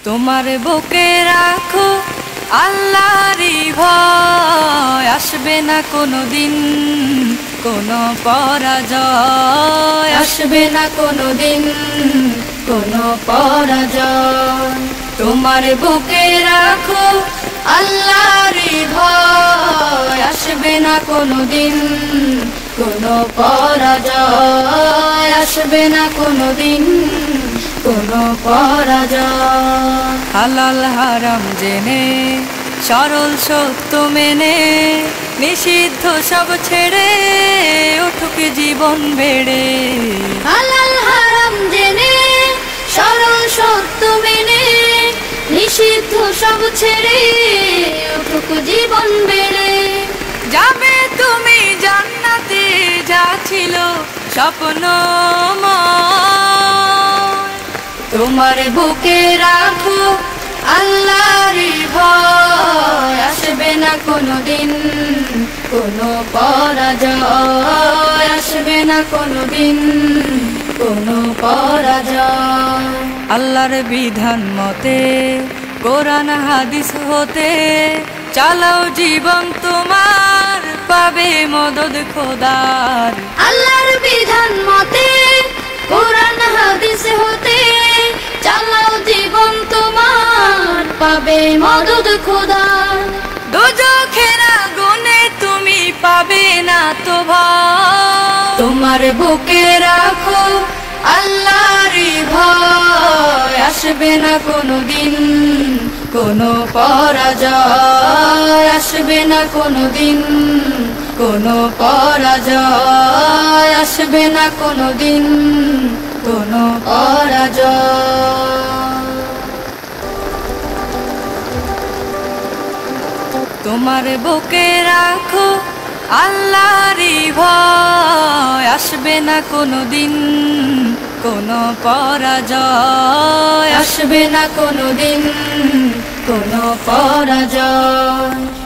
তোমার বুকে রাখো আল্লাহরই ভয়, আসবে না কোনোদিন কোনো পরাজয়, আসবে না কোনোদিন কোনো পরাজয়। তোমার বুকে রাখো আল্লাহরই ভয়, আসবে না কোনোদিন কোনো পরাজয়, আসবে না কোনোদিন কোনো পরাজয়। হালাল হারাম জেনে সরল সত্য মেনে নিষিদ্ধ সব ছেড়ে উঠুক জীবন বেড়ে। হালাল হারাম জেনে সরল সত্য মেনে নিষিদ্ধ সব ছেড়ে উঠুক জীবন বেড়ে। যাবে তুমি জান্নাতে যা ছিল স্বপ্নময়, তোমার বুকে রাখো আল্লাহরই ভয়, আসবে না কোনোদিন কোনো পরাজয়, আসবে না কোনোদিন কোনো পরাজয়। আল্লাহর বিধান মতে কোরআন হাদিস হতে চালাও জীবন তোমার, পাবে মদদ খোদার। আল্লাহর বিধান মতে কোরআন হাদিস হতে চালাও জীবন তোমার, পাবে মদদ খোদার। দোজখের আগুনে তুমি পাবে না তো ভয়, তোমার বুকে রাখো আল্লাহরই ভয়, আসবে না কোনোদিন কোনো পরাজয়, আসবে না কোনোদিন কোনো পরাজয়, আসবে না কোনোদিন কোনো পরাজয়। তোমার বুকে রাখো আল্লাহরই ভয়, আসবে না কোনোদিন কোনো পরাজয়, আসবে না কোনোদিন কোনো পরাজয়।